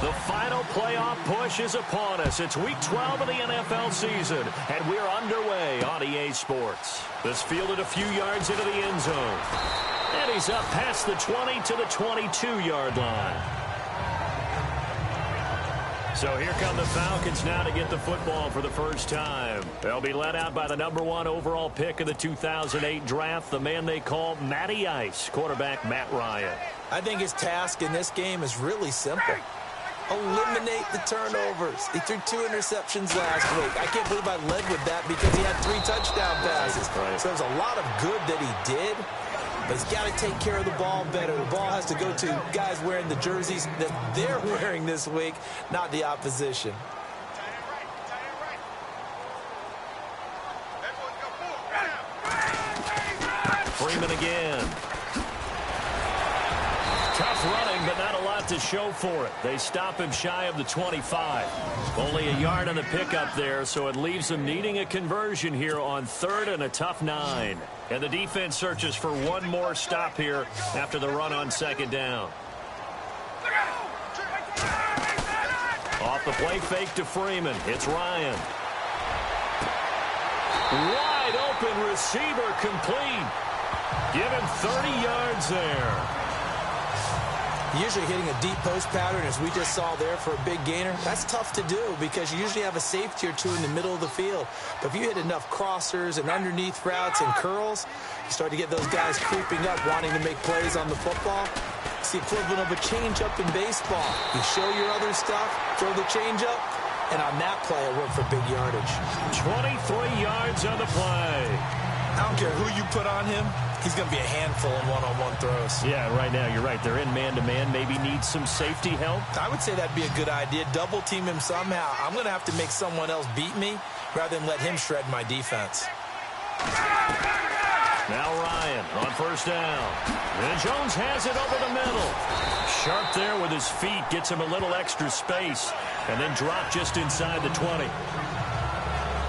The final playoff push is upon us. It's Week 12 of the NFL season, and we're underway on EA Sports. This fielded a few yards into the end zone. And he's up past the 20 to the 22-yard line. So here come the Falcons now to get the football for the first time. They'll be led out by the #1 overall pick of the 2008 draft, the man they call Matty Ice, quarterback Matt Ryan. I think his task in this game is really simple. Eliminate the turnovers. He threw 2 interceptions last week. I can't believe I led with that because he had 3 touchdown passes. Right. So there's a lot of good that he did. But he's got to take care of the ball better. The ball has to go to guys wearing the jerseys that they're wearing this week, not the opposition. Freeman again. Tough running, but not a lot to show for it. They stop him shy of the 25. Only a yard on the pickup there, so it leaves them needing a conversion here on 3rd and a tough 9. And the defense searches for one more stop here after the run on 2nd down. Off the play fake to Freeman. It's Ryan. Wide open receiver complete. Give him 30 yards there. Usually hitting a deep post pattern, as we just saw there, for a big gainer, that's tough to do because you usually have a safety or 2 in the middle of the field. But if you hit enough crossers and underneath routes and curls, you start to get those guys creeping up, wanting to make plays on the football. It's the equivalent of a changeup in baseball. You show your other stuff, throw the changeup, and on that play, it went for big yardage. 23 yards on the play. I don't care who you put on him. He's going to be a handful in one-on-one throws. Yeah, right now, you're right. They're in man-to-man. Maybe need some safety help. I would say that'd be a good idea. Double team him somehow. I'm going to have to make someone else beat me rather than let him shred my defense. Now Ryan on 1st down. And Jones has it over the middle. Sharp there with his feet. Gets him a little extra space. And then dropped just inside the 20.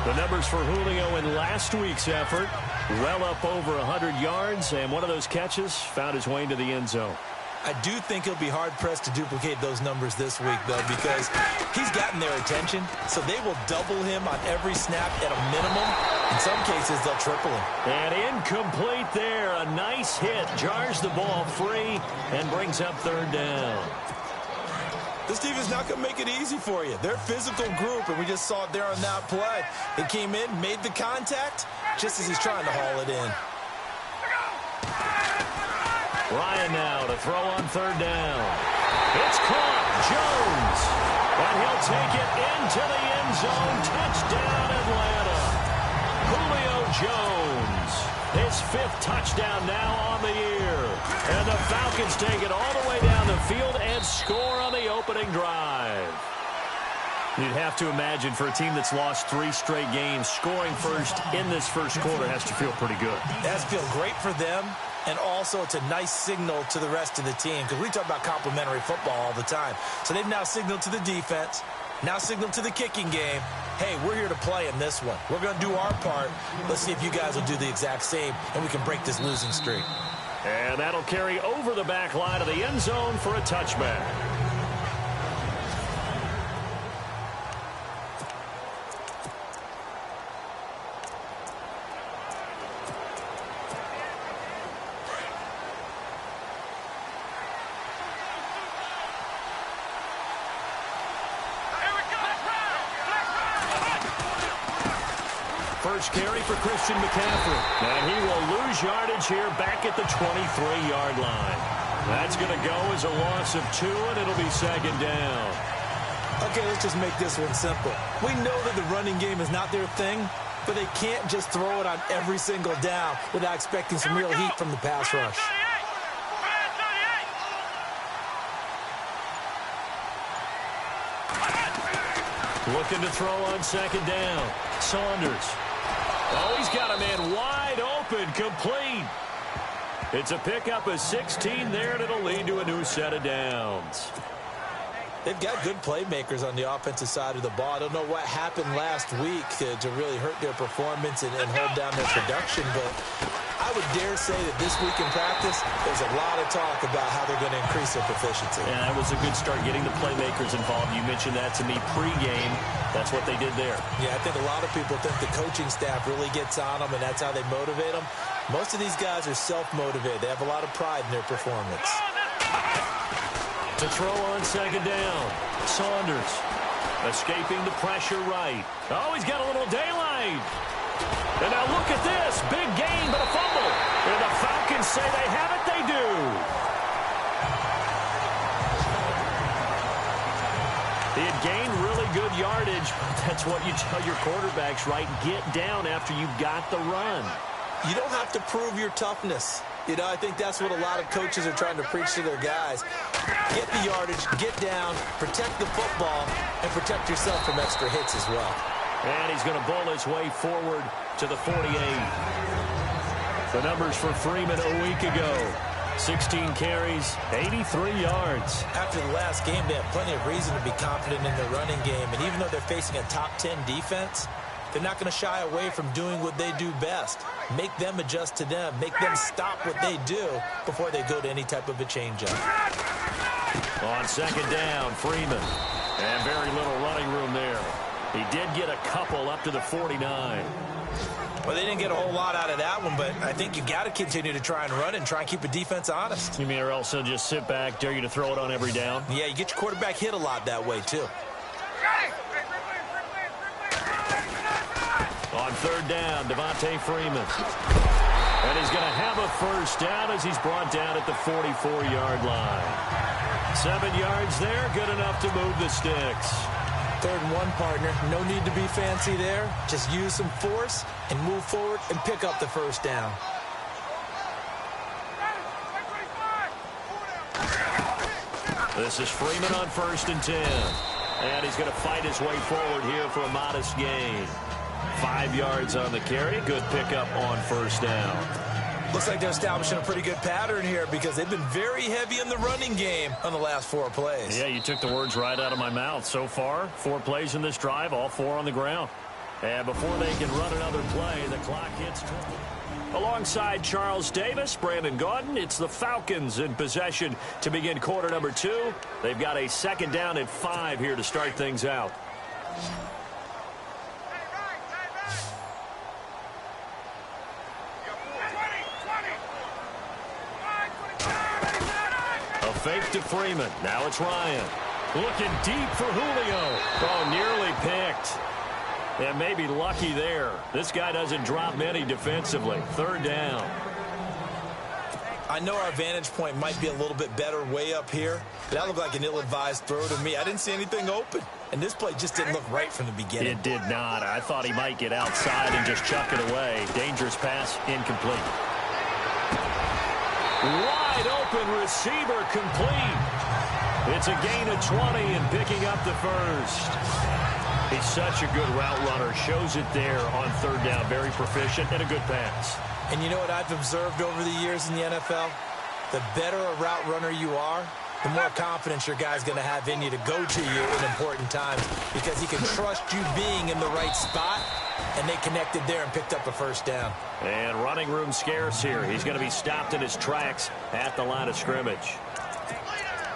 The numbers for Julio in last week's effort, well up over 100 yards, and one of those catches found his way into the end zone. I do think he'll be hard-pressed to duplicate those numbers this week, though, because he's gotten their attention, so they will double him on every snap at a minimum. In some cases, they'll triple him. And incomplete there. A nice hit. Jars the ball free and brings up 3rd down. This team is not going to make it easy for you. They're a physical group, and we just saw it there on that play. It came in, made the contact, just as he's trying to haul it in. Ryan now to throw on 3rd down. It's caught. Jones. And he'll take it into the end zone. Touchdown, Atlanta. Julio Jones. His 5th touchdown now on the year. And the Falcons take it all the way down the field and score on the opening drive. You'd have to imagine for a team that's lost 3 straight games, scoring first in this first quarter has to feel pretty good. It has to feel great for them, and also it's a nice signal to the rest of the team, because we talk about complimentary football all the time. So they've now signaled to the defense, now signaled to the kicking game, hey, we're here to play in this one. We're going to do our part. Let's see if you guys will do the exact same, and we can break this losing streak. And that'll carry over the back line of the end zone for a touchback. First carry for Christian McCaffrey. And he will lose yardage here back at the 23-yard line. That's going to go as a loss of 2, and it'll be 2nd down. Okay, let's just make this one simple. We know that the running game is not their thing, but they can't just throw it on every single down without expecting some real heat from the pass rush. Looking to throw on 2nd down. Saunders. Oh, he's got a man wide open, complete. It's a pickup of 16 there, and it'll lead to a new set of downs. They've got good playmakers on the offensive side of the ball. I don't know what happened last week to really hurt their performance and hold down their production, but I would dare say that this week in practice, there's a lot of talk about how they're going to increase their proficiency. And that was a good start, getting the playmakers involved. You mentioned that to me pregame. That's what they did there. Yeah, I think a lot of people think the coaching staff really gets on them, and that's how they motivate them. Most of these guys are self-motivated. They have a lot of pride in their performance. To throw on second down, Saunders escaping the pressure right. Oh, he's got a little daylight. And now look at this. Big gain, but a fumble. And the Falcons say they have it. They do. He had gained really good yardage, but that's what you tell your quarterbacks, right? Get down after you've got the run. You don't have to prove your toughness. You know, I think that's what a lot of coaches are trying to preach to their guys. Get the yardage, get down, protect the football, and protect yourself from extra hits as well. And he's going to bowl his way forward to the 48. The numbers for Freeman a week ago. 16 carries, 83 yards. After the last game, they have plenty of reason to be confident in their running game. And even though they're facing a top 10 defense, they're not going to shy away from doing what they do best. Make them adjust to them. Make them stop what they do before they go to any type of a changeup. On second down, Freeman. And very little running room there. He did get a couple up to the 49. Well, they didn't get a whole lot out of that one, but I think you got to continue to try and run and try and keep the defense honest. You mean or else they'll just sit back, dare you to throw it on every down? Yeah, you get your quarterback hit a lot that way, too. On third down, Devontae Freeman. And he's going to have a first down as he's brought down at the 44-yard line. 7 yards there, good enough to move the sticks. 3rd and 1, partner. No need to be fancy there. Just use some force and move forward and pick up the first down. This is Freeman on 1st and 10. And he's going to fight his way forward here for a modest gain. 5 yards on the carry. Good pickup on 1st down. Looks like they're establishing a pretty good pattern here because they've been very heavy in the running game on the last 4 plays. Yeah, you took the words right out of my mouth. So far, 4 plays in this drive, all 4 on the ground. And before they can run another play, the clock hits 20. Alongside Charles Davis, Brandon Gaudin, it's the Falcons in possession to begin quarter number 2. They've got a 2nd down and 5 here to start things out. Fake to Freeman. Now it's Ryan. Looking deep for Julio. Oh, nearly picked. And maybe lucky there. This guy doesn't drop many defensively. 3rd down. I know our vantage point might be a little bit better way up here, but that looked like an ill-advised throw to me. I didn't see anything open, and this play just didn't look right from the beginning. It did not. I thought he might get outside and just chuck it away. Dangerous pass, incomplete. Wide open receiver, complete. It's a gain of 20 and picking up the first. He's such a good route runner. Shows it there on 3rd down. Very proficient and a good pass. And you know what I've observed over the years in the NFL? The better a route runner you are, the more confidence your guy's going to have in you to go to you in important times because he can trust you being in the right spot, and they connected there and picked up a first down. And running room scarce here. He's going to be stopped in his tracks at the line of scrimmage.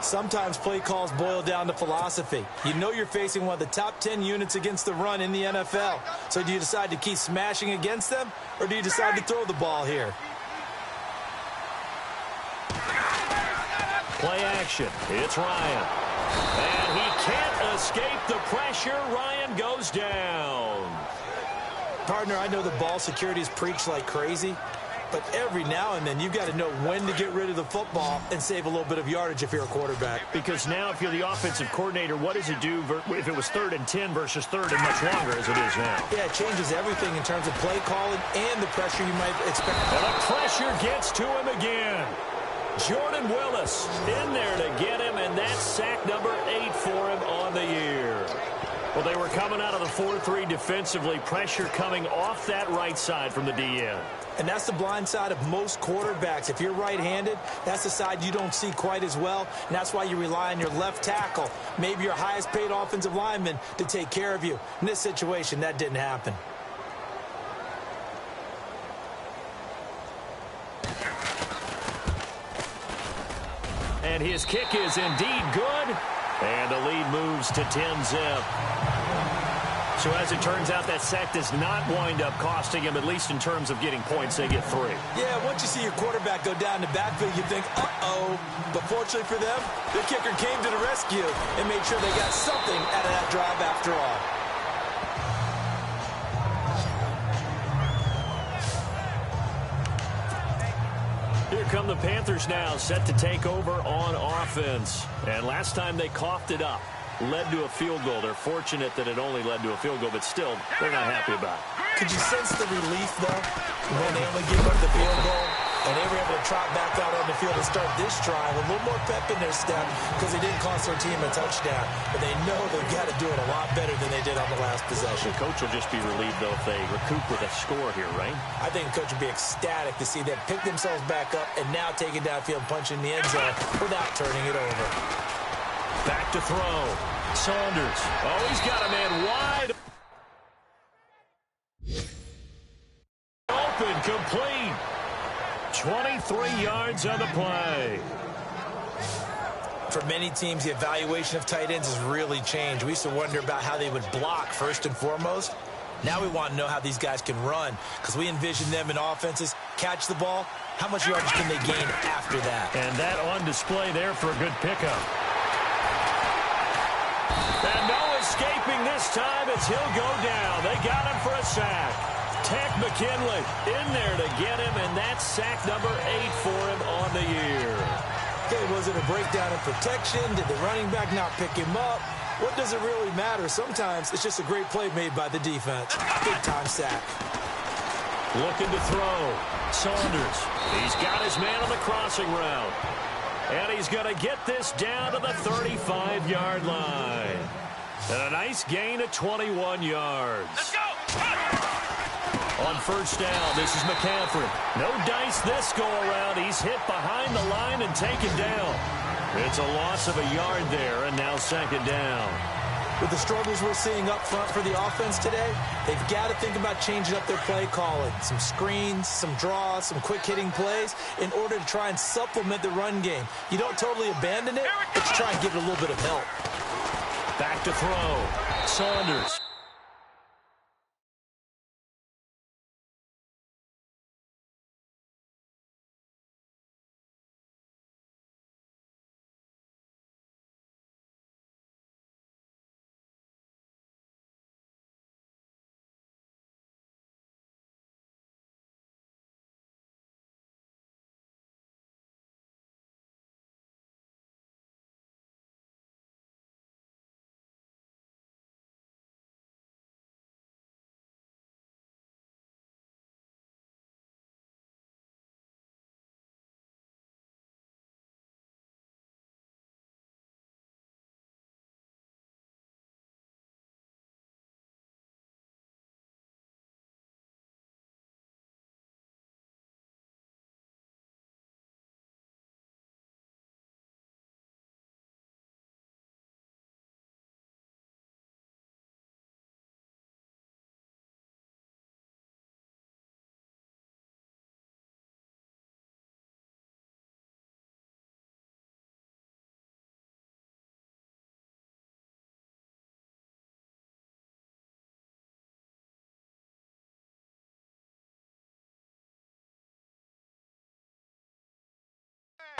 Sometimes play calls boil down to philosophy. You know you're facing one of the top 10 units against the run in the NFL. So do you decide to keep smashing against them, or do you decide to throw the ball here? Play action. It's Ryan. And he can't escape the pressure. Ryan goes down. Partner, I know the ball security is preached like crazy, but every now and then you've got to know when to get rid of the football and save a little bit of yardage if you're a quarterback. Because now if you're the offensive coordinator, what does it do if it was 3rd and 10 versus 3rd and much longer as it is now? Yeah, it changes everything in terms of play calling and the pressure you might expect. And the pressure gets to him again. Jordan Willis in there to get him, and that's sack number 8 for him on the year. Well, they were coming out of the 4-3 defensively. Pressure coming off that right side from the DN. And that's the blind side of most quarterbacks. If you're right-handed, that's the side you don't see quite as well, and that's why you rely on your left tackle, maybe your highest-paid offensive lineman, to take care of you. In this situation, that didn't happen. And his kick is indeed good. And the lead moves to 10-zip. So as it turns out, that sack does not wind up costing him, at least in terms of getting points. They get 3. Yeah, once you see your quarterback go down the backfield, you think, uh-oh. But fortunately for them, the kicker came to the rescue and made sure they got something out of that drive after all. Here come the Panthers now, set to take over on offense. And last time they coughed it up, led to a field goal. They're fortunate that it only led to a field goal, but still, they're not happy about it. Could you sense the relief, though, when they only gave up the field goal and they were able to trot back out on the field and start this drive, a little more pep in their step because they didn't cost their team a touchdown. But they know they've got to do it a lot better than they did on the last possession. The coach will just be relieved, though, if they recoup with a score here, right? I think the coach would be ecstatic to see them pick themselves back up and now take it downfield, punch in the end zone without turning it over. Back to throw. Saunders. Oh, he's got a man wide open, complete. 23 yards on the play. For many teams, the evaluation of tight ends has really changed. We used to wonder about how they would block first and foremost. Now we want to know how these guys can run because we envision them in offenses, catch the ball. How much yardage can they gain after that? And that on display there for a good pickup. And no escaping this time as he'll go down. They got him for a sack. Tech McKinley in there to get him, and that's sack number 8 for him on the year. Okay, was it a breakdown in protection? Did the running back not pick him up? What does it really matter? Sometimes it's just a great play made by the defense. Big-time sack. Looking to throw. Saunders. He's got his man on the crossing route. And he's going to get this down to the 35-yard line. And a nice gain of 21 yards. Let's go! On first down, this is McCaffrey. No dice this go-around. He's hit behind the line and taken down. It's a loss of a yard there, and now second down. With the struggles we're seeing up front for the offense today, they've got to think about changing up their play calling. Some screens, some draws, some quick-hitting plays in order to try and supplement the run game. You don't totally abandon it, but you try and give it a little bit of help. Back to throw. Saunders.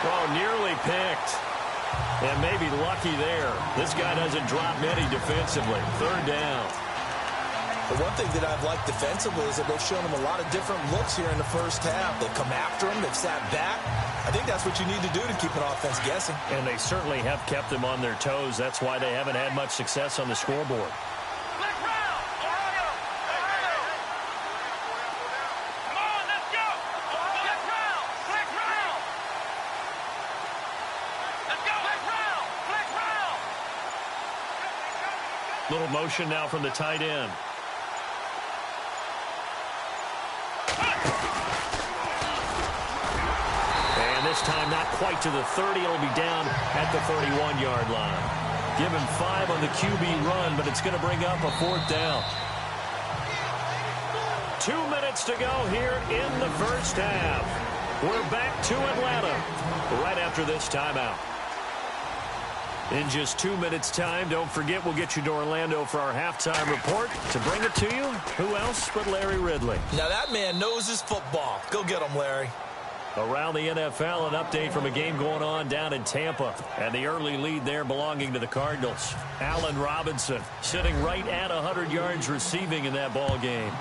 Oh, nearly picked. And maybe lucky there. This guy doesn't drop many defensively. Third down. The one thing that I've liked defensively is that they've shown him a lot of different looks here in the first half. They've come after him. They've sat back. I think that's what you need to do to keep an offense guessing. And they certainly have kept them on their toes. That's why they haven't had much success on the scoreboard. Little motion now from the tight end. And this time not quite to the 30. It'll be down at the 31-yard line. Give him 5 on the QB run, but it's going to bring up a fourth down. 2 minutes to go here in the first half. We're back to Atlanta right after this timeout. In just 2 minutes' time, don't forget we'll get you to Orlando for our halftime report. To bring it to you, who else but Larry Ridley? Now that man knows his football. Go get him, Larry. Around the NFL, an update from a game going on down in Tampa. And the early lead there belonging to the Cardinals. Allen Robinson sitting right at 100 yards receiving in that ball game.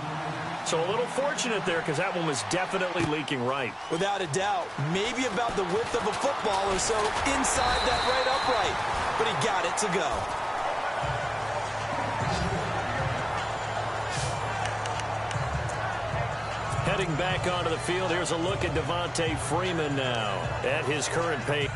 So a little fortunate there because that one was definitely leaking right. Without a doubt. Maybe about the width of a football or so inside that right upright. But he got it to go. Heading back onto the field, here's a look at Devontae Freeman now at his current pace.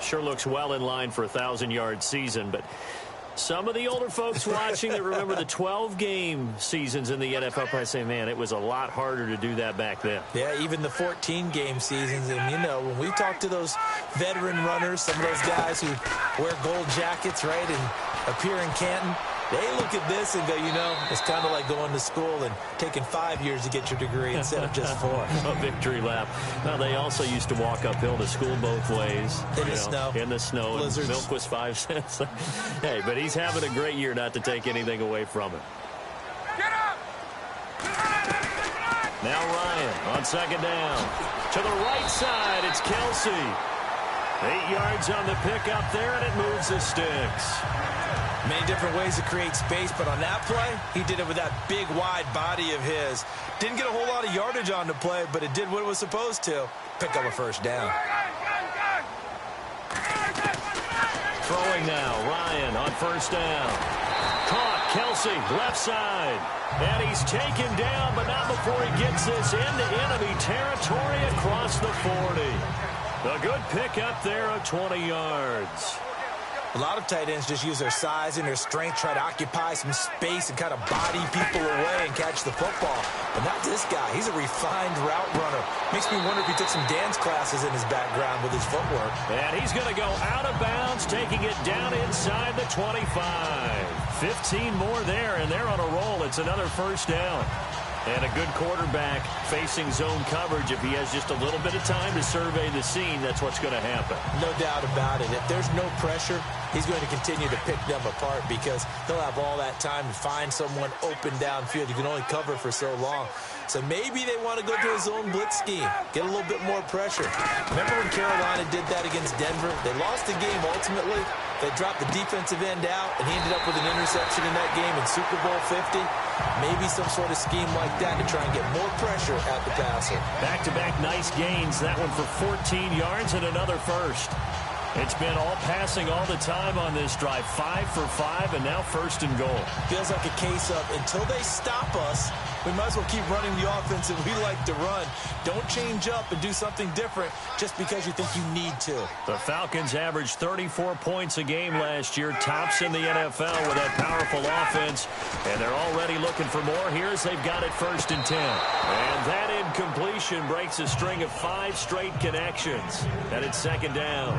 Sure looks well in line for a 1,000-yard season, but some of the older folks watching that remember the 12-game seasons in the NFL probably say, man, it was a lot harder to do that back then. Yeah, even the 14-game seasons. And, you know, when we talk to those veteran runners, some of those guys who wear gold jackets, right, and appear in Canton, they look at this and go, you know, it's kind of like going to school and taking 5 years to get your degree instead of just 4. A victory lap. Now, they also used to walk uphill to school both ways. In the snow. In the snow. Blizzards. And milk was 5 cents. Hey, but he's having a great year, not to take anything away from it. Get up! Now Ryan on second down. To the right side, it's Kelsey. 8 yards on the pickup there, and it moves the sticks. Many different ways to create space, but on that play, he did it with that big, wide body of his. Didn't get a whole lot of yardage on the play, but it did what it was supposed to. Pick up a first down. Throwing now, Ryan on first down. Caught, Kelsey, left side. And he's taken down, but not before he gets this into enemy territory across the 40. A good pickup there of 20 yards. A lot of tight ends just use their size and their strength, try to occupy some space and kind of body people away and catch the football. But not this guy. He's a refined route runner. Makes me wonder if he took some dance classes in his background with his footwork. And he's going to go out of bounds, taking it down inside the 25. 15 more there, and they're on a roll. It's another first down. And a good quarterback facing zone coverage. If he has just a little bit of time to survey the scene, that's what's going to happen. No doubt about it. If there's no pressure, he's going to continue to pick them apart because he'll have all that time to find someone open downfield. You can only cover for so long. So maybe they want to go to a zone blitz scheme, get a little bit more pressure. Remember when Carolina did that against Denver? They lost the game ultimately. They dropped the defensive end out, and he ended up with an interception in that game in Super Bowl 50. Maybe some sort of scheme like that to try and get more pressure at the passer. Back-to-back nice gains. That one for 14 yards and another first. It's been all passing all the time on this drive. 5 for 5, and now first and goal. Feels like a case of until they stop us, we might as well keep running the offense that we like to run. Don't change up and do something different just because you think you need to. The Falcons averaged 34 points a game last year, tops in the NFL with that powerful offense, and they're already looking for more here as they've got it first and 10. And that incompletion breaks a string of 5 straight connections, and it's second down.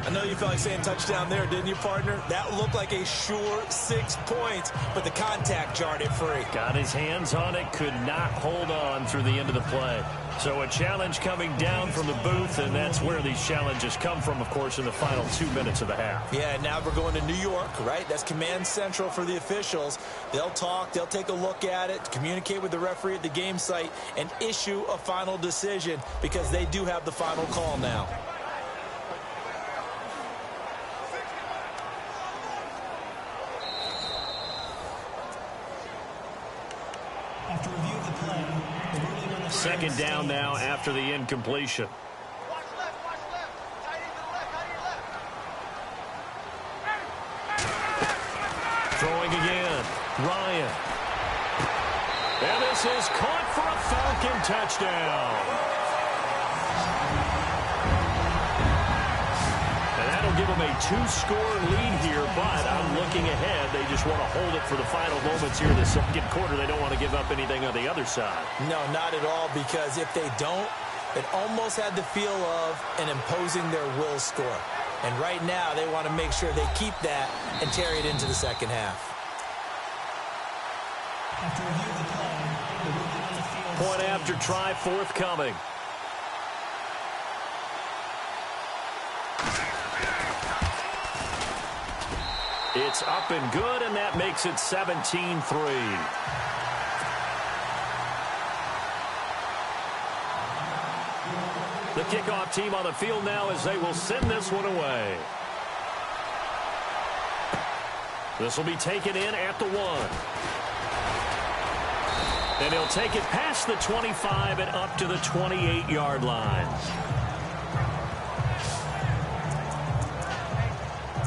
I know you felt like saying touchdown there, didn't you, partner? That looked like a sure 6 points, but the contact jarred it free. Got his hands on it, could not hold on through the end of the play. So a challenge coming down from the booth, and that's where these challenges come from, of course, in the final 2 minutes of the half. Yeah, now we're going to New York, right? That's command central for the officials. They'll talk, they'll take a look at it, communicate with the referee at the game site, and issue a final decision because they do have the final call now. After review of the play, the ruling on the second down now after the incompletion. Watch left, tight end to the left, tight end left. Throwing again, Ryan. And this is caught for a Falcon touchdown. And that'll give them a 2-score lead here, but I'm looking ahead. They just want to hold it for the final moments here in the second quarter. They don't want to give up anything on the other side. No, not at all, because if they don't, it almost had the feel of an imposing their will score. And right now, they want to make sure they keep that and carry it into the second half. After review of the play, the ruling on the field. Point after try forthcoming. It's up and good, and that makes it 17-3. The kickoff team on the field now as they will send this one away. This will be taken in at the 1. And he'll take it past the 25 and up to the 28-yard line.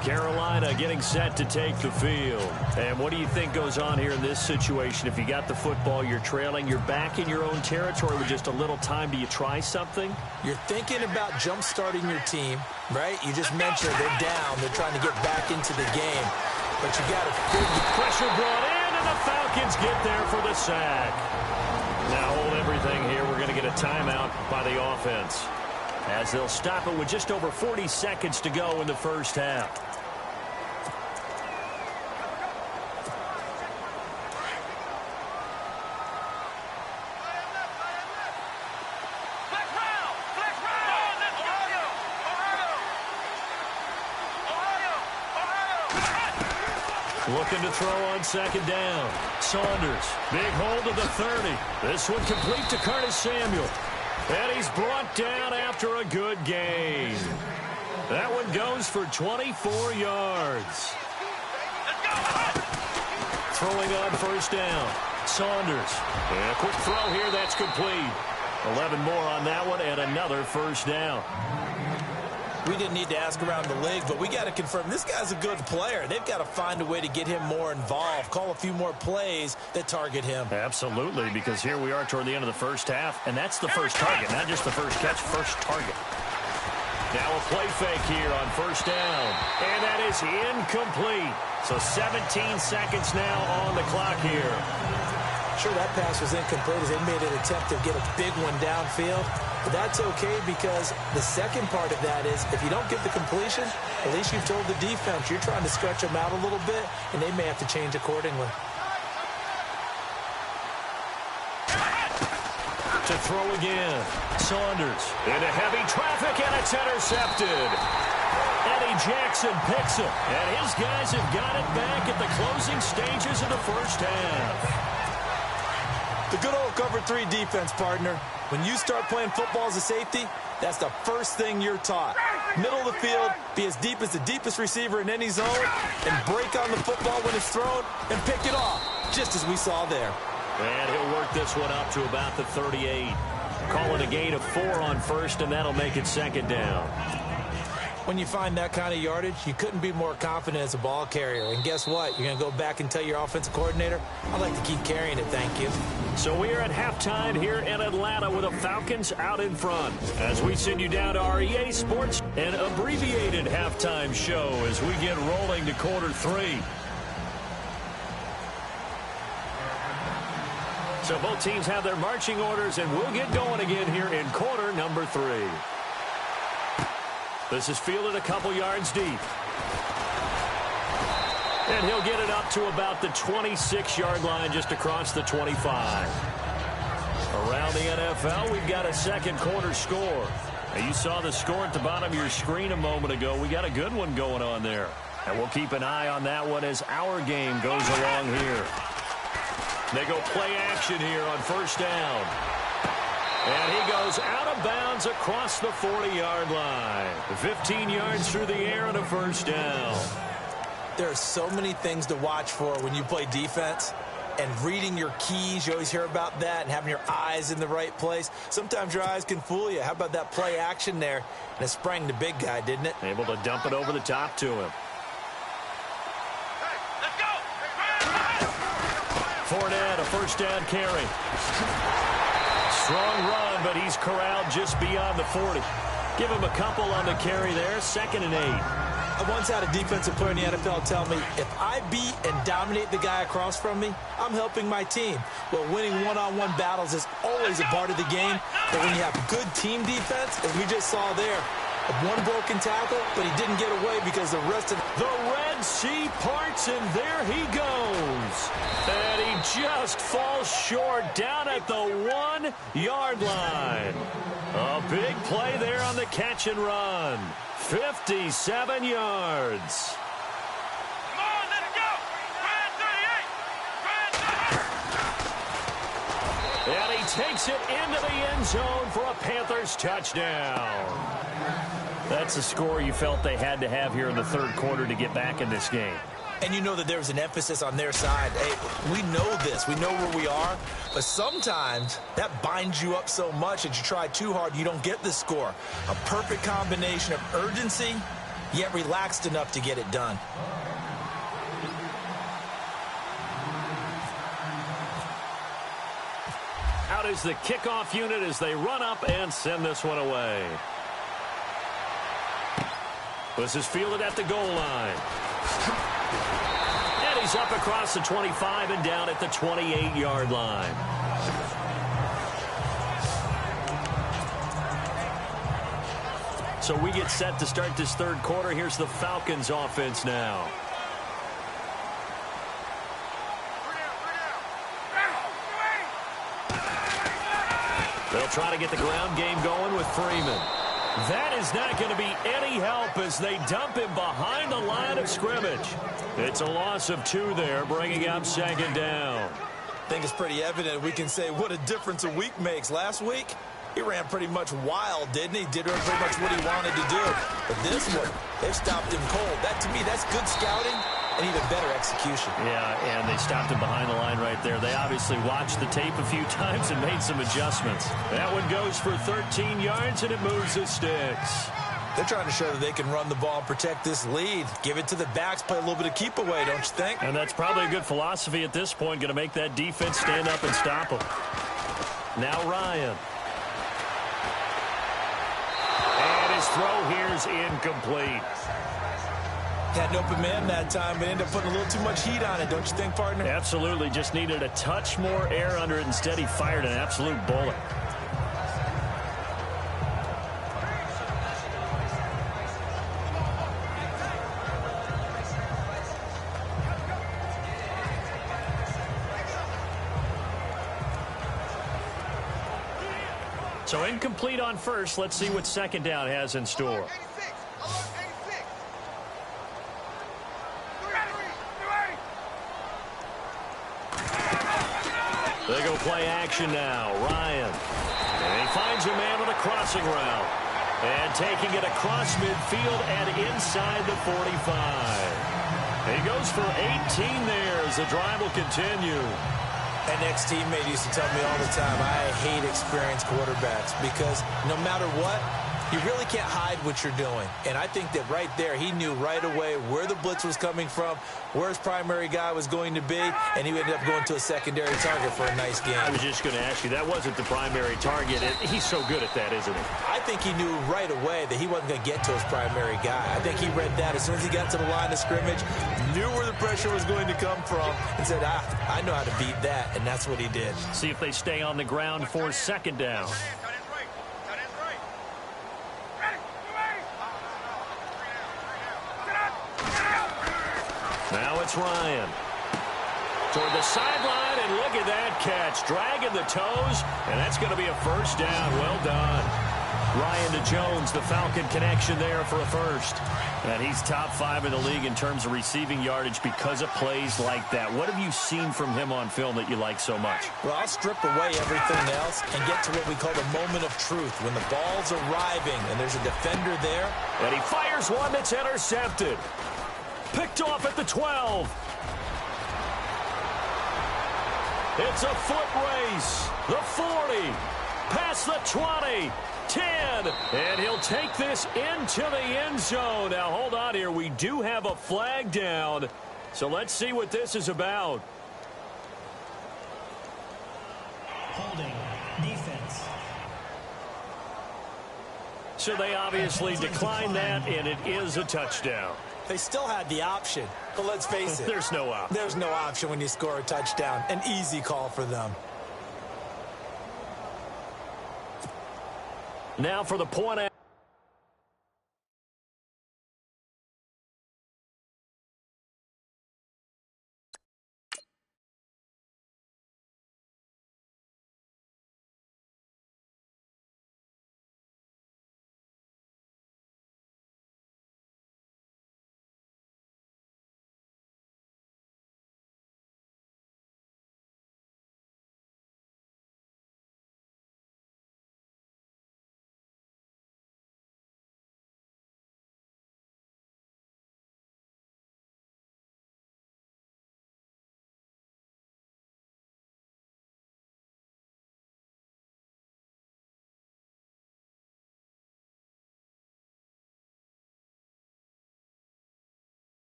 Carolina getting set to take the field. And what do you think goes on here in this situation? If you got the football, you're trailing, you're back in your own territory with just a little time. Do you try something? You're thinking about jump-starting your team, right? You just mentioned they're down. They're trying to get back into the game. But you got to figure. Pressure brought in, and the Falcons get there for the sack. Now hold everything here. We're going to get a timeout by the offense, as they'll stop it with just over 40 seconds to go in the first half. Looking to throw on second down. Saunders, big hold of the 30. This one complete to Curtis Samuel. And he's brought down after a good gain. That one goes for 24 yards. Throwing on first down. Saunders. And a quick throw here. That's complete. 11 more on that one and another first down. We didn't need to ask around the league, but we got to confirm this guy's a good player. They've got to find a way to get him more involved, call a few more plays that target him. Absolutely, because here we are toward the end of the first half, and that's the first target, not just the first catch, first target. Now a play fake here on first down, and that is incomplete. So 17 seconds now on the clock here. Sure, that pass was incomplete as they made an attempt to get a big one downfield. But that's okay because the second part of that is if you don't get the completion, at least you've told the defense you're trying to stretch them out a little bit, and they may have to change accordingly. To throw again. Saunders into heavy traffic, and it's intercepted. Eddie Jackson picks him, and his guys have got it back at the closing stages of the first half. The good old cover 3 defense, partner. When you start playing football as a safety, that's the first thing you're taught. Middle of the field, be as deep as the deepest receiver in any zone, and break on the football when it's thrown and pick it off, just as we saw there. And he'll work this one up to about the 38. Call it a gain of 4 on first, and that'll make it second down. When you find that kind of yardage, you couldn't be more confident as a ball carrier. And guess what? You're going to go back and tell your offensive coordinator, I'd like to keep carrying it, thank you. So we are at halftime here in Atlanta with the Falcons out in front. As we send you down to our EA Sports, an abbreviated halftime show as we get rolling to quarter 3. So both teams have their marching orders, and we'll get going again here in quarter number 3. This is fielded a couple yards deep. And he'll get it up to about the 26-yard line just across the 25. Around the NFL, we've got a second quarter score. Now, you saw the score at the bottom of your screen a moment ago. We got a good one going on there. And we'll keep an eye on that one as our game goes along here. They go play action here on first down. And he goes out of bounds across the 40-yard line. 15 yards through the air and a first down. There are so many things to watch for when you play defense. And reading your keys, you always hear about that, and having your eyes in the right place. Sometimes your eyes can fool you. How about that play action there? And it sprang the big guy, didn't it? Able to dump it over the top to him. Fournette, a first down carry. Strong run, but he's corralled just beyond the 40. Give him a couple on the carry there. 2nd and 8. I once had a defensive player in the NFL tell me, if I beat and dominate the guy across from me, I'm helping my team. Well, winning one-on-one battles is always a part of the game. But when you have good team defense, as we just saw there, one broken tackle, but he didn't get away because the rest of the Red Sea parts, and there he goes. And he just falls short down at the 1-yard line. A big play there on the catch and run. 57 yards. Come on, let's go. Ryan 38. And he takes it into the end zone for a Panthers touchdown. That's a score you felt they had to have here in the third quarter to get back in this game. And you know that there was an emphasis on their side. Hey, we know this. We know where we are. But sometimes that binds you up so much that you try too hard, you don't get the score. A perfect combination of urgency, yet relaxed enough to get it done. Out is the kickoff unit as they run up and send this one away. This is fielded at the goal line. And he's up across the 25 and down at the 28-yard line. So we get set to start this third quarter. Here's the Falcons offense now. They'll try to get the ground game going with Freeman. That is not going to be any help as they dump him behind the line of scrimmage. It's a loss of 2 there, bringing up second down. I think it's pretty evident we can say what a difference a week makes. Last week, He ran pretty much wild, didn't he? Did pretty much what he wanted to do. But this one, they've stopped him cold. That, to me, that's good scouting and even better execution. Yeah, and they stopped him behind the line right there. They obviously watched the tape a few times and made some adjustments. That one goes for 13 yards, and it moves the sticks. They're trying to show that they can run the ball and protect this lead. Give it to the backs, play a little bit of keep away, don't you think? And that's probably a good philosophy at this point, going to make that defense stand up and stop them. Now Ryan. And his throw here is incomplete. Had an open man that time, but ended up putting a little too much heat on it, don't you think, partner? Absolutely. Just needed a touch more air under it. Instead, he fired an absolute bullet. So incomplete on first. Let's see what second down has in store. They go play action now. Ryan. And he finds a man on a crossing route. And taking it across midfield and inside the 45. He goes for 18 there as the drive will continue. An ex-teammate used to tell me all the time, I hate experienced quarterbacks because no matter what, you really can't hide what you're doing. And I think that right there, he knew right away where the blitz was coming from, where his primary guy was going to be, and he ended up going to a secondary target for a nice game. I was just going to ask you, that wasn't the primary target. He's so good at that, isn't he? I think he knew right away that he wasn't going to get to his primary guy. I think he read that as soon as he got to the line of scrimmage, knew where the pressure was going to come from, and said, I know how to beat that, and that's what he did. See if they stay on the ground for second down. Now it's Ryan. Toward the sideline, and look at that catch. Dragging the toes, and that's going to be a first down. Well done. Ryan to Jones, the Falcon connection there for a first. And he's top 5 in the league in terms of receiving yardage because of plays like that. What have you seen from him on film that you like so much? Well, I'll strip away everything else and get to what we call the moment of truth, when the ball's arriving and there's a defender there. And he fires one that's intercepted. Picked off at the 12. It's a foot race. The 40. Past the 20. 10. And he'll take this into the end zone. Now, hold on here. We do have a flag down. So let's see what this is about. Holding. Defense. So they obviously declined that, and it is a touchdown. They still had the option, but let's face it. There's no option. There's no option when you score a touchdown. An easy call for them. Now for the point out.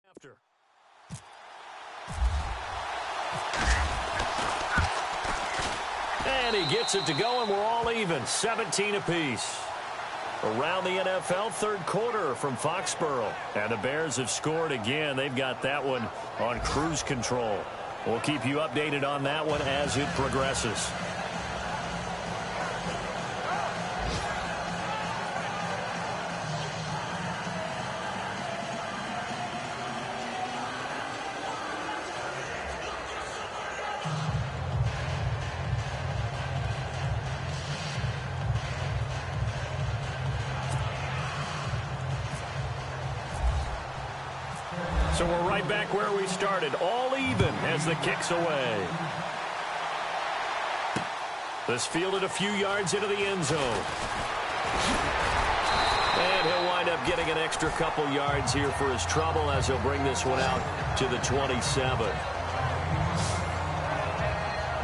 After. And he gets it to go, and we're all even. 17 apiece. Around the NFL, third quarter from Foxborough. And the Bears have scored again. They've got that one on cruise control. We'll keep you updated on that one as it progresses. So we're right back where we started, all even as the kick's away. This fielded a few yards into the end zone. And he'll wind up getting an extra couple yards here for his trouble as he'll bring this one out to the 27.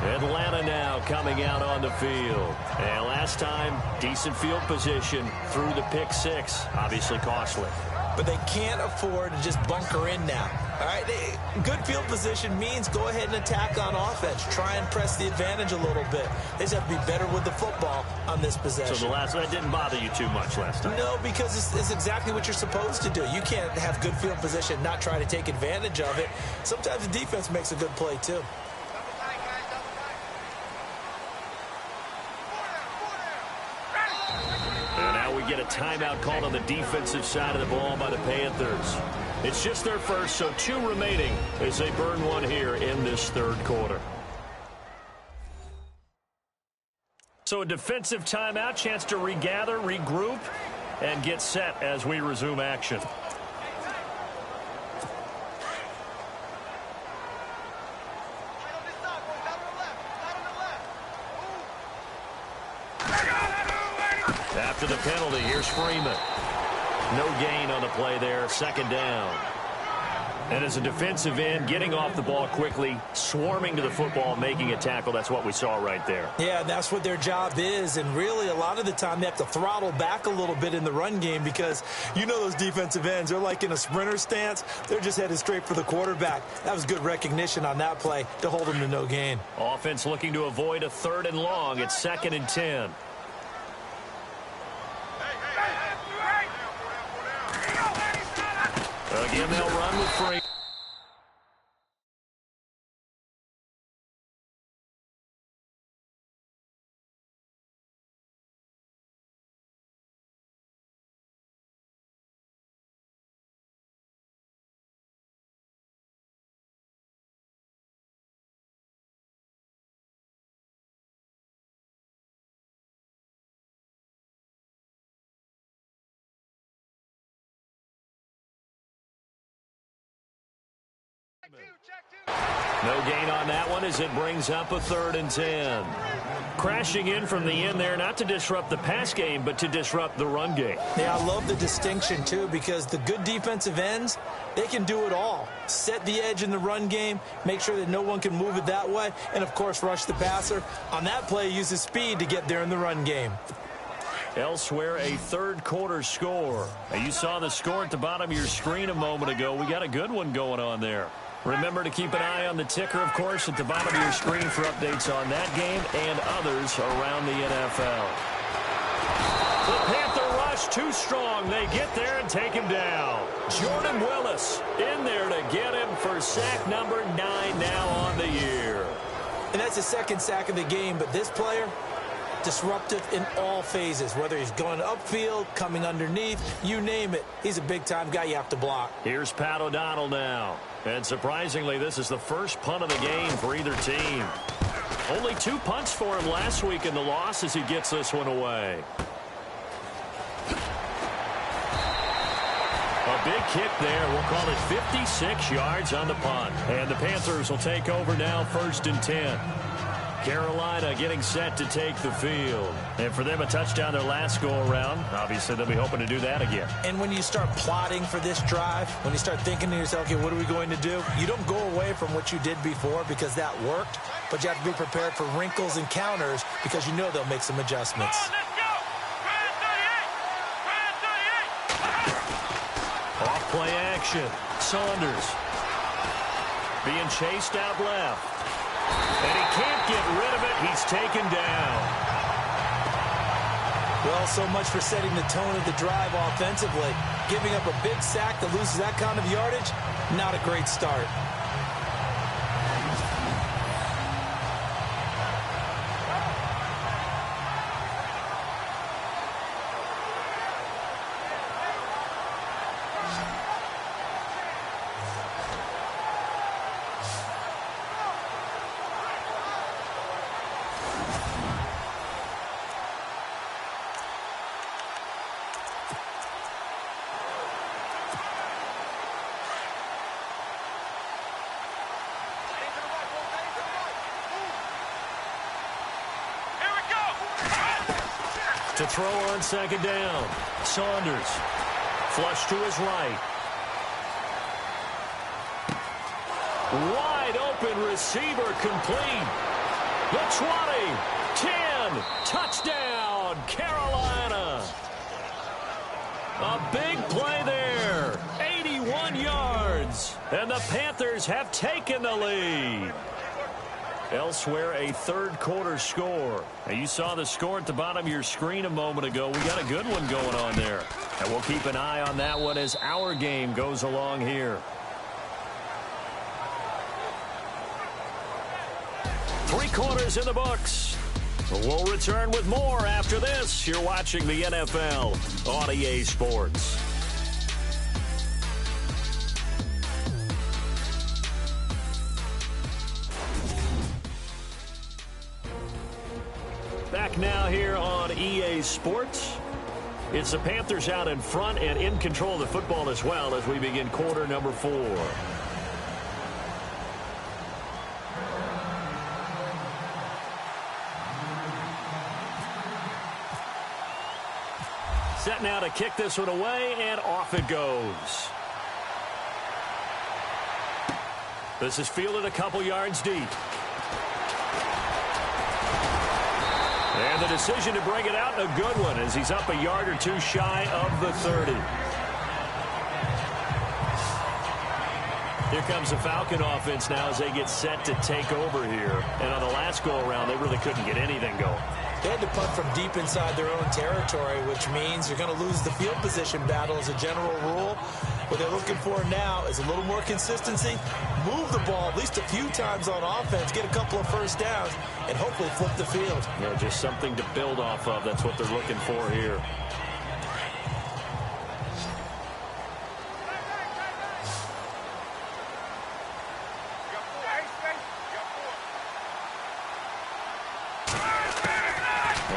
Atlanta now coming out on the field. And last time, decent field position through the pick six. Obviously costly. But they can't afford to just bunker in now. All right, good field position means go ahead and attack on offense. Try and press the advantage a little bit. They just have to be better with the football on this possession. So that didn't bother you too much last time? No, because it's exactly what you're supposed to do. You can't have good field position, not try to take advantage of it. Sometimes the defense makes a good play, too. Get a timeout called on the defensive side of the ball by the Panthers. It's just their first, so 2 remaining as they burn one here in this third quarter. So a defensive timeout, chance to regather, regroup, and get set as we resume action. After the penalty, here's Freeman. No gain on the play there, second down. And as a defensive end, getting off the ball quickly, swarming to the football, making a tackle, that's what we saw right there. Yeah, that's what their job is, and really a lot of the time they have to throttle back a little bit in the run game because you know those defensive ends, they're like in a sprinter stance. They're just headed straight for the quarterback. That was good recognition on that play to hold them to no gain. Offense looking to avoid a 3rd and long. It's 2nd and 10. Again, they'll run with Freeman. No gain on that one as it brings up a 3rd and 10. Crashing in from the end there, not to disrupt the pass game, but to disrupt the run game. Yeah, I love the distinction, too, because the good defensive ends, they can do it all. Set the edge in the run game, make sure that no one can move it that way, and, of course, rush the passer. On that play, use his speed to get there in the run game. Elsewhere, a third quarter score. Now, you saw the score at the bottom of your screen a moment ago. We got a good one going on there. Remember to keep an eye on the ticker, of course, at the bottom of your screen for updates on that game and others around the NFL. The Panther rush too strong. They get there and take him down. Jordan Willis in there to get him for sack number 9 now on the year. And that's the 2nd sack of the game, but this player, disruptive in all phases, whether he's going upfield, coming underneath, you name it. He's a big-time guy you have to block. Here's Pat O'Donnell now. And surprisingly, this is the first punt of the game for either team. Only 2 punts for him last week in the loss as he gets this one away. A big kick there. We'll call it 56 yards on the punt. And the Panthers will take over now, 1st and 10. Carolina getting set to take the field. And for them, a touchdown their last go-around. Obviously, they'll be hoping to do that again. And when you start plotting for this drive, when you start thinking to yourself, okay, what are we going to do? You don't go away from what you did before because that worked, but you have to be prepared for wrinkles and counters because you know they'll make some adjustments. Off play action. Saunders being chased out left. And he can't get rid of it. He's taken down. Well, so much for setting the tone of the drive offensively. Giving up a big sack that loses that kind of yardage, not a great start. To throw on second down. Saunders. Flush to his right. Wide open receiver complete. The 20. 10. Touchdown, Carolina. A big play there. 81 yards. And the Panthers have taken the lead. Elsewhere, a third-quarter score. Now, you saw the score at the bottom of your screen a moment ago. We got a good one going on there. And we'll keep an eye on that one as our game goes along here. 3 quarters in the books. We'll return with more after this. You're watching the NFL on EA Sports. Back now here on EA Sports. It's the Panthers out in front and in control of the football as well as we begin quarter number 4. Set now to kick this one away, and off it goes. This is fielded a couple yards deep. And the decision to bring it out, a good one, as he's up a yard or two shy of the 30. Here comes the Falcon offense now as they get set to take over here. And on the last go-around, they really couldn't get anything going. They had to punt from deep inside their own territory, which means you're going to lose the field position battle as a general rule. What they're looking for now is a little more consistency, move the ball at least a few times on offense, get a couple of first downs, and hopefully flip the field. Yeah, just something to build off of. That's what they're looking for here.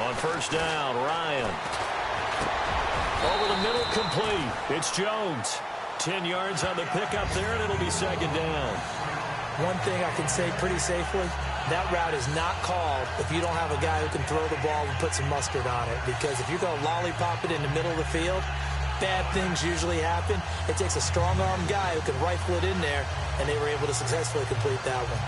On first down, Ryan. Over the middle, complete. It's Jones. 10 yards on the pickup there, and it'll be second down. One thing I can say pretty safely, that route is not called if you don't have a guy who can throw the ball and put some mustard on it. Because if you're going to lollipop it in the middle of the field, bad things usually happen. It takes a strong-arm guy who can rifle it in there, and they were able to successfully complete that one.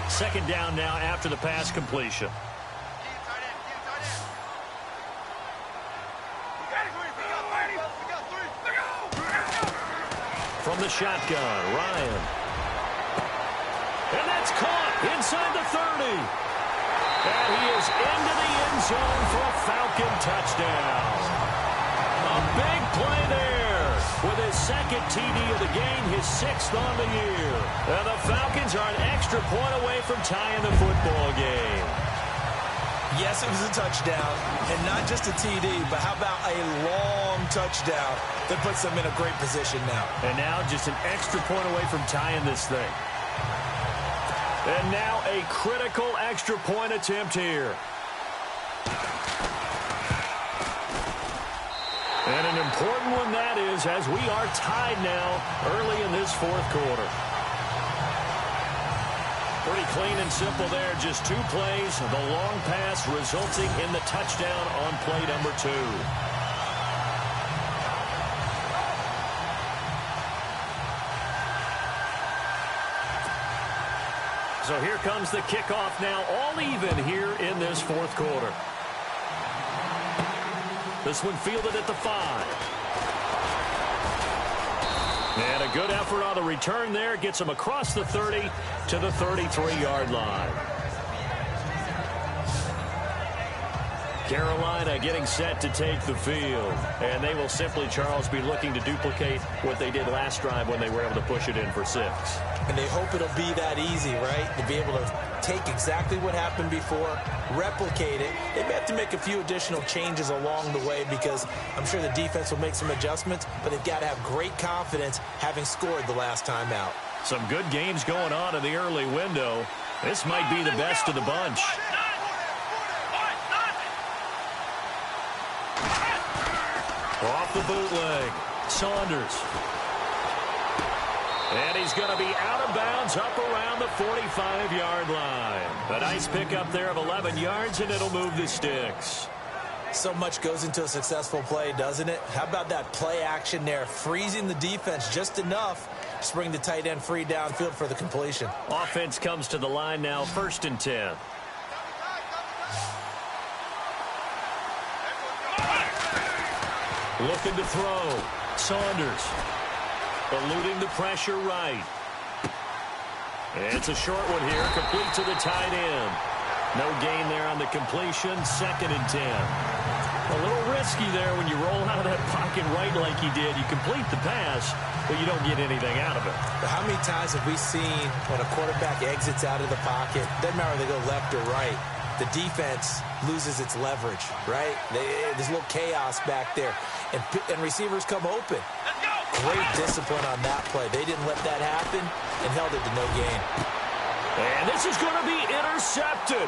Second down now after the pass completion. From the shotgun, Ryan. And that's caught inside the 30. And he is into the end zone for a Falcon touchdown. A big play there with his second TD of the game, his 6th on the year. And the Falcons are an extra point away from tying the football game. Yes, it was a touchdown, and not just a TD, but how about a long touchdown that puts them in a great position now. And now just an extra point away from tying this thing. And now a critical extra point attempt here. And an important one that is, as we are tied now early in this fourth quarter. Pretty clean and simple there. Just 2 plays. The long pass resulting in the touchdown on play number 2. So here comes the kickoff now, all even here in this fourth quarter. This one fielded at the 5. And a good effort on the return there. Gets him across the 30 to the 33-yard line. Carolina getting set to take the field. And they will simply, Charles, be looking to duplicate what they did last drive when they were able to push it in for 6. And they hope it'll be that easy, right? To be able to take exactly what happened before, replicate it. They may have to make a few additional changes along the way because I'm sure the defense will make some adjustments, but they've got to have great confidence having scored the last time out. Some good games going on in the early window. This might be the best of the bunch. Off the bootleg. Saunders. And he's going to be out of bounds up around the 45-yard line. A nice pickup there of 11 yards, and it'll move the sticks. So much goes into a successful play, doesn't it? How about that play action there, freezing the defense just enough to bring the tight end free downfield for the completion. Offense comes to the line now, 1st and 10. Looking to throw. Saunders. Eluding the pressure right. It's a short one here, complete to the tight end. No gain there on the completion, 2nd and 10. A little risky there when you roll out of that pocket right like he did. You complete the pass, but you don't get anything out of it. But how many times have we seen when a quarterback exits out of the pocket, doesn't matter whether they go left or right, the defense loses its leverage, right? There's a little chaos back there, and receivers come open. Great discipline on that play. They didn't let that happen and held it to no gain. And this is going to be intercepted.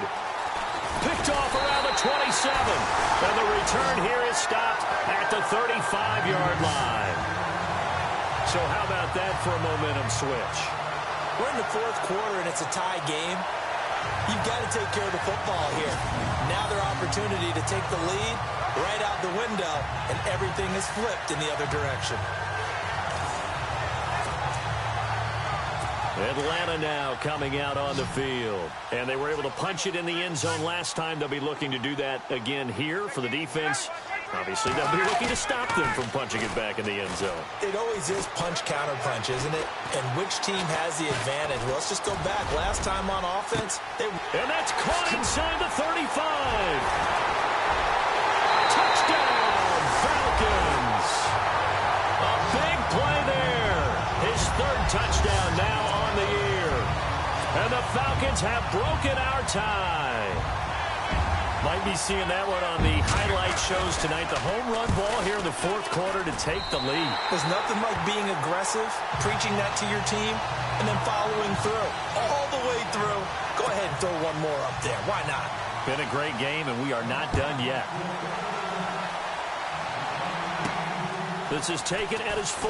Picked off around the 27. And the return here is stopped at the 35-yard line. So how about that for a momentum switch? We're in the 4th quarter, and it's a tie game. You've got to take care of the football here. Now their opportunity to take the lead right out the window, and everything is flipped in the other direction. Atlanta now coming out on the field. And they were able to punch it in the end zone last time. They'll be looking to do that again here for the defense. Obviously, they'll be looking to stop them from punching it back in the end zone. It always is punch-counter-punch, isn't it? And which team has the advantage? Well, let's just go back. Last time on offense, and that's caught inside the 35. Touchdown, Falcons. A big play there. His 3rd touchdown now on the year. And the Falcons have broken our tie. Might be seeing that one on the highlight shows tonight. The home run ball here in the 4th quarter to take the lead. There's nothing like being aggressive, preaching that to your team, and then following through. All the way through. Go ahead and throw one more up there. Why not? Been a great game, and we are not done yet. This is taken at his 4.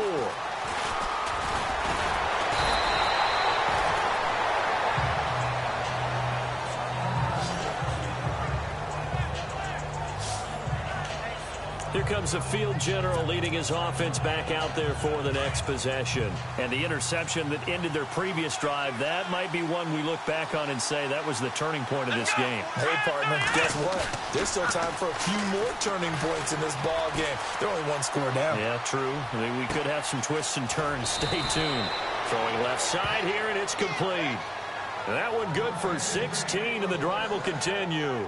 Here comes the field general leading his offense back out there for the next possession. And the interception that ended their previous drive, that might be one we look back on and say that was the turning point of this game. Hey, partner, guess what? There's still time for a few more turning points in this ball game. They're only 1 score down. Yeah, true. I mean, we could have some twists and turns. Stay tuned. Throwing left side here, and it's complete. And that one good for 16, and the drive will continue.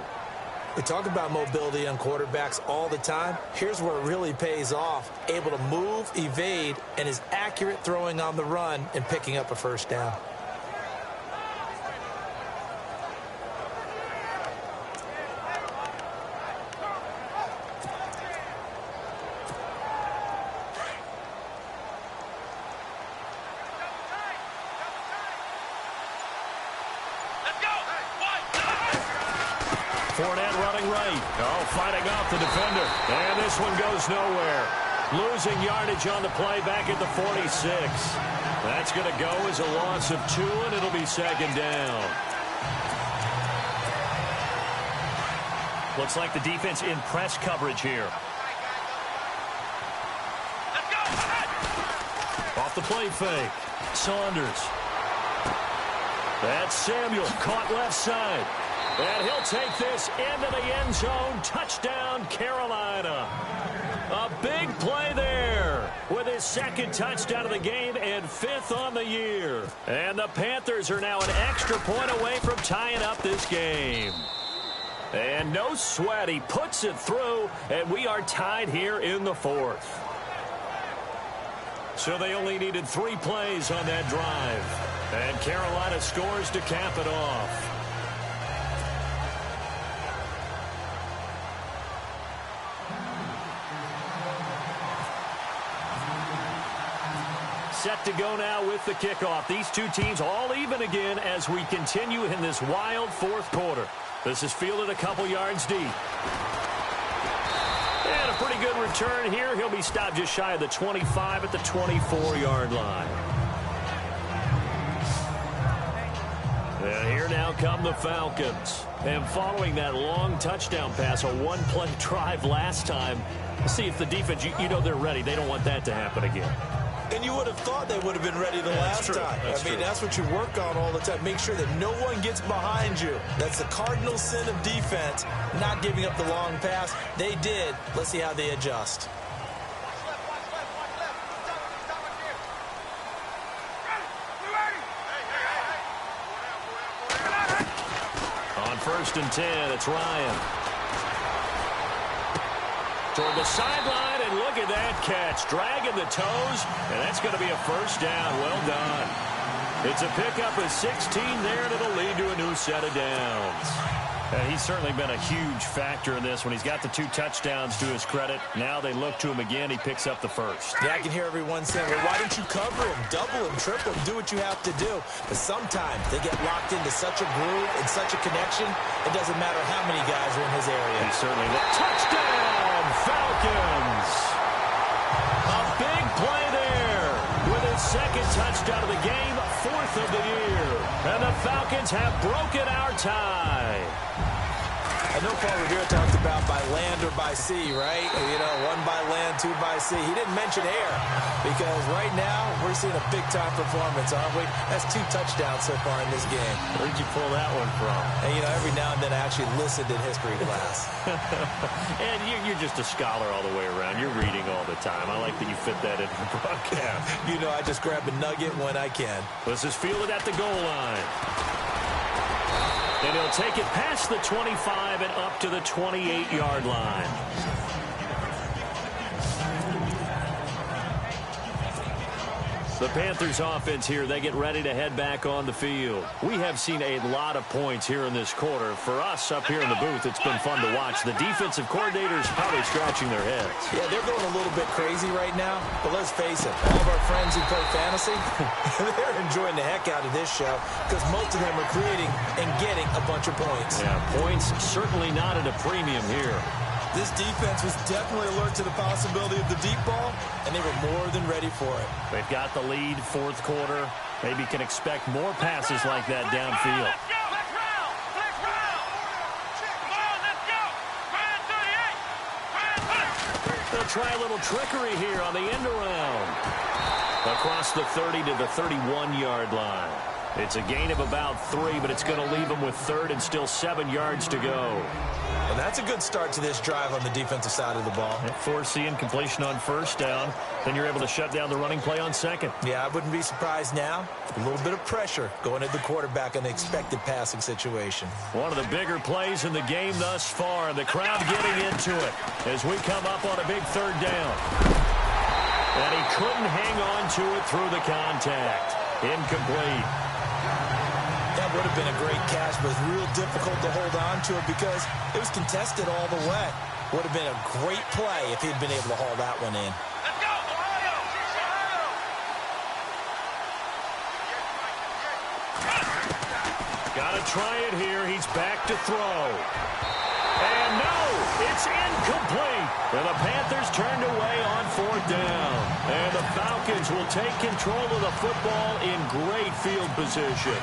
We talk about mobility on quarterbacks all the time. Here's where it really pays off. Able to move, evade, and is accurate throwing on the run and picking up a 1st down. Fournette running right. Oh, fighting off the defender. And this one goes nowhere. Losing yardage on the play back at the 46. That's going to go as a loss of 2, and it'll be 2nd down. Looks like the defense in press coverage here. Off the play fake. Saunders. That's Samuel. Caught left side. And he'll take this into the end zone. Touchdown, Carolina. A big play there with his 2nd touchdown of the game and 5th on the year. And the Panthers are now an extra point away from tying up this game. And no sweat. He puts it through, and we are tied here in the fourth. So they only needed 3 plays on that drive. And Carolina scores to cap it off. Set to go now with the kickoff. These two teams all even again as we continue in this wild fourth quarter. This is fielded a couple yards deep. And a pretty good return here. He'll be stopped just shy of the 25 at the 24-yard line. And here now come the Falcons. And following that long touchdown pass, a one-play drive last time, let's see if the defense, you know they're ready. They don't want that to happen again. And you would have thought they would have been ready the last time. That's what you work on all the time. Make sure that no one gets behind you. That's the cardinal sin of defense, not giving up the long pass. They did. Let's see how they adjust. On 1st and 10, it's Ryan. Toward the sideline, and look at that catch. Dragging the toes, and that's going to be a first down. Well done. It's a pickup of 16 there, and it'll lead to a new set of downs. He's certainly been a huge factor in this when he's got the 2 touchdowns to his credit. Now they look to him again. He picks up the first. Yeah, I can hear everyone saying, well, why don't you cover him, double him, triple him, do what you have to do. But sometimes they get locked into such a groove and such a connection, it doesn't matter how many guys are in his area. He certainly will. Touchdown, Falcons! A big play there with his 2nd touchdown of the game, 4th of the year. And the Falcons have broken our tie. I know Paul Revere talked about by land or by sea, right? You know, 1 by land, 2 by sea. He didn't mention air because right now we're seeing a big-time performance, aren't we? That's 2 touchdowns so far in this game. Where'd you pull that one from? And, you know, every now and then I actually listened in history class. And you're just a scholar all the way around. You're reading all the time. I like that you fit that into the broadcast. You know, I just grab a nugget when I can. This is fielded at the goal line. And he'll take it past the 25 and up to the 28-yard line. The Panthers offense here, they get ready to head back on the field. We have seen a lot of points here in this quarter. For us up here in the booth, it's been fun to watch. The defensive coordinators probably scratching their heads. Yeah, they're going a little bit crazy right now, but let's face it, all of our friends who play fantasy, they're enjoying the heck out of this show because most of them are creating and getting a bunch of points. Yeah, points certainly not at a premium here. This defense was definitely alert to the possibility of the deep ball, and they were more than ready for it. They've got the lead, 4th quarter. Maybe can expect more passes like that downfield. Let's go! Let's round! Let's round! Come on, let's go! Try 38! They'll try a little trickery here on the end around. Across the 30 to the 31-yard line. It's a gain of about 3, but it's going to leave them with 3rd and still 7 yards to go. Well, that's a good start to this drive on the defensive side of the ball. Forcing completion on 1st down. Then you're able to shut down the running play on 2nd. Yeah, I wouldn't be surprised now. A little bit of pressure going at the quarterback in the expected passing situation. One of the bigger plays in the game thus far. The crowd getting into it as we come up on a big 3rd down. And he couldn't hang on to it through the contact. Incomplete. That would have been a great catch, but it was real difficult to hold on to it because it was contested all the way. Would have been a great play if he'd been able to haul that one in. Let's go, Ohio! Got to try it here. He's back to throw. And no, it's incomplete. And the Panthers turned away on 4th down. And the Falcons will take control of the football in great field position.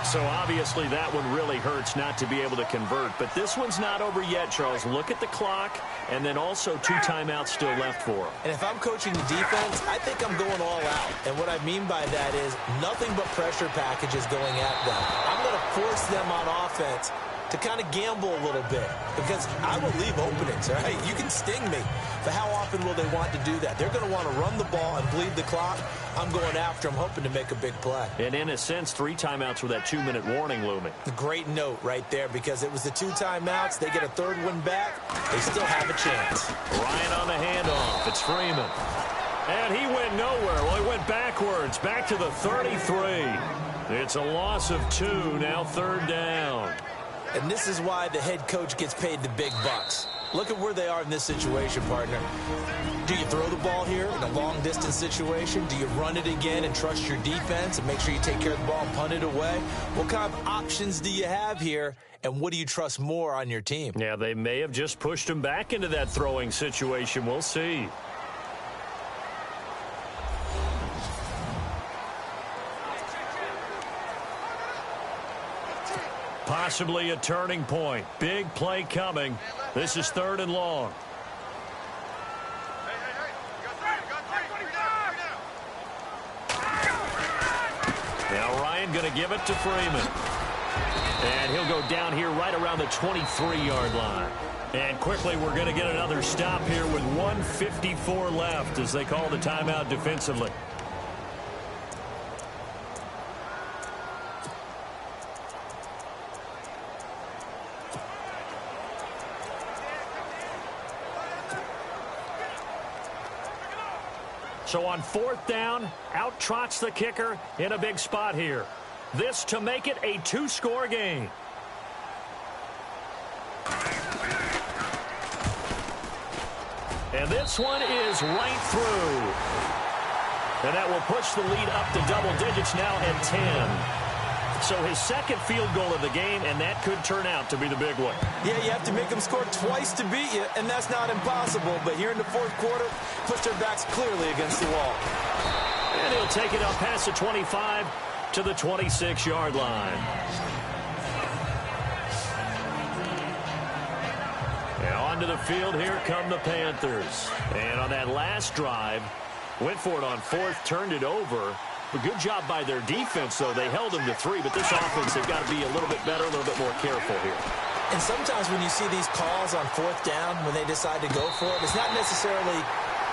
So obviously that one really hurts not to be able to convert. But this one's not over yet, Charles. Look at the clock, and then also 2 timeouts still left for him. And if I'm coaching the defense, I think I'm going all out. And what I mean by that is nothing but pressure packages going at them. I'm going to force them on offense to kind of gamble a little bit, because I will leave openings, all right? You can sting me, but how often will they want to do that? They're going to want to run the ball and bleed the clock. I'm going after them, hoping to make a big play. And in a sense, 3 timeouts with that 2-minute warning looming. A great note right there, because it was the 2 timeouts. They get a 3rd one back. They still have a chance. Ryan on the handoff. It's Freeman. And he went nowhere. Well, he went backwards, back to the 33. It's a loss of 2, now 3rd down. And this is why the head coach gets paid the big bucks. Look at where they are in this situation, partner. Do you throw the ball here in a long-distance situation? Do you run it again and trust your defense and make sure you take care of the ball and punt it away? What kind of options do you have here, and what do you trust more on your team? Yeah, they may have just pushed him back into that throwing situation. We'll see. Possibly a turning point. Big play coming. This is 3rd and long. Now Ryan going to give it to Freeman. And he'll go down here right around the 23-yard line. And quickly we're going to get another stop here with 1:54 left as they call the timeout defensively. So on 4th down, out trots the kicker in a big spot here. This to make it a 2-score game. And this one is right through. And that will push the lead up to double digits now at 10. So his 2nd field goal of the game, and that could turn out to be the big one. Yeah, you have to make them score twice to beat you, and that's not impossible. But here in the 4th quarter, push their backs clearly against the wall. And he'll take it up past the 25 to the 26-yard line. Now onto the field, here come the Panthers. And on that last drive, went for it on 4th, turned it over. A good job by their defense, though. They held them to 3, but this offense, they've got to be a little bit better, a little bit more careful here. And sometimes when you see these calls on 4th down, when they decide to go for it, it's not necessarily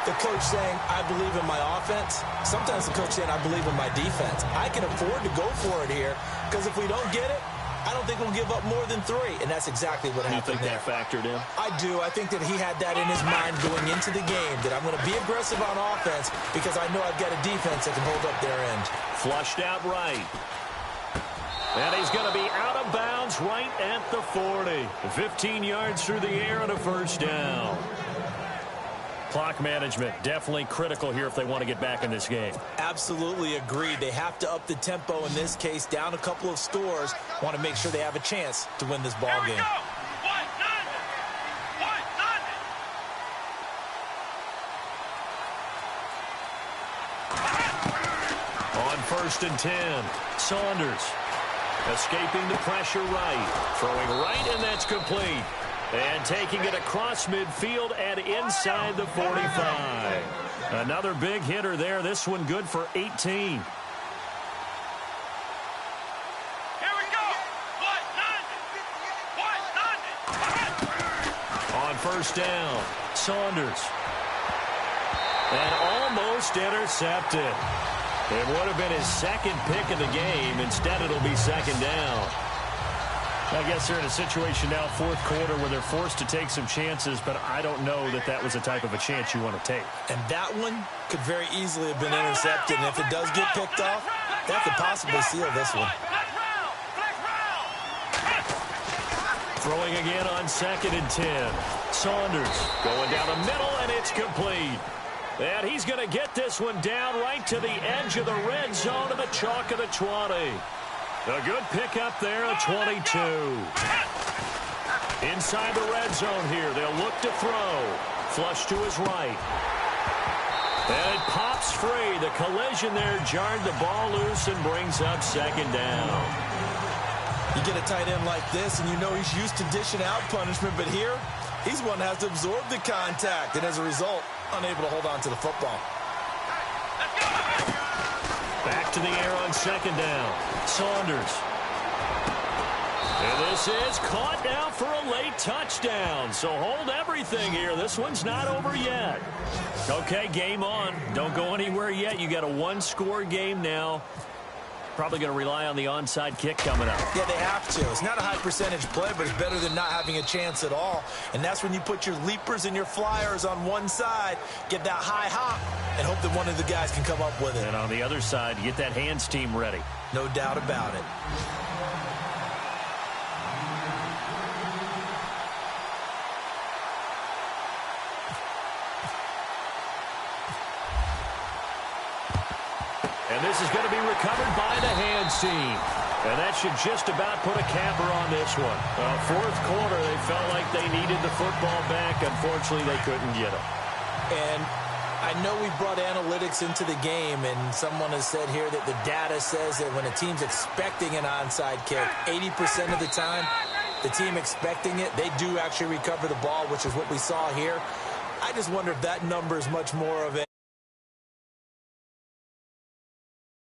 the coach saying, I believe in my offense. Sometimes the coach saying, I believe in my defense. I can afford to go for it here, because if we don't get it, I don't think we'll give up more than 3, and that's exactly what happened there. You think that factored in? I do. I think that he had that in his mind going into the game, that I'm going to be aggressive on offense because I know I've got a defense that can hold up their end. Flushed out right. And he's going to be out of bounds right at the 40. 15 yards through the air and a 1st down. Clock management definitely critical here if they want to get back in this game. Absolutely agreed. They have to up the tempo in this case, down a couple of scores. Want to make sure they have a chance to win this ball game. On 1st and 10, Saunders escaping the pressure right, throwing right, and that's complete. And taking it across midfield and inside the 45. Another big hitter there. This one good for 18. Here we go. On 1st down, Saunders. And almost intercepted. It would have been his 2nd pick of the game. Instead, it'll be 2nd down. I guess they're in a situation now, 4th quarter, where they're forced to take some chances, but I don't know that that was the type of a chance you want to take. And that one could very easily have been intercepted, and if it does get picked off, that could possibly seal this one. Throwing again on 2nd and 10. Saunders going down the middle, and it's complete. And he's going to get this one down right to the edge of the red zone of the chalk of the 20. A good pickup there, a 22. Inside the red zone here, they'll look to throw. Flush to his right. And it pops free. The collision there jarred the ball loose and brings up 2nd down. You get a tight end like this, and you know he's used to dishing out punishment, but here, he's one that has to absorb the contact, and as a result, unable to hold on to the football. Back to the air on 2nd down. Saunders. And this is caught now for a late touchdown. So hold everything here. This one's not over yet. Okay, game on. Don't go anywhere yet. You got a one-score game now. Probably going to rely on the onside kick coming up. Yeah, they have to. It's not a high percentage play, but it's better than not having a chance at all. And that's when you put your leapers and your flyers on one side, get that high hop, and hope that one of the guys can come up with it. And on the other side, get that hands team ready. No doubt about it. And this is going to be recovered by the hands team. And that should just about put a capper on this one. Fourth quarter, they felt like they needed the football back. Unfortunately, they couldn't get it. And I know we brought analytics into the game, and someone has said here that the data says that when a team's expecting an onside kick, 80% of the time, the team expecting it, they do actually recover the ball, which is what we saw here. I just wonder if that number is much more of a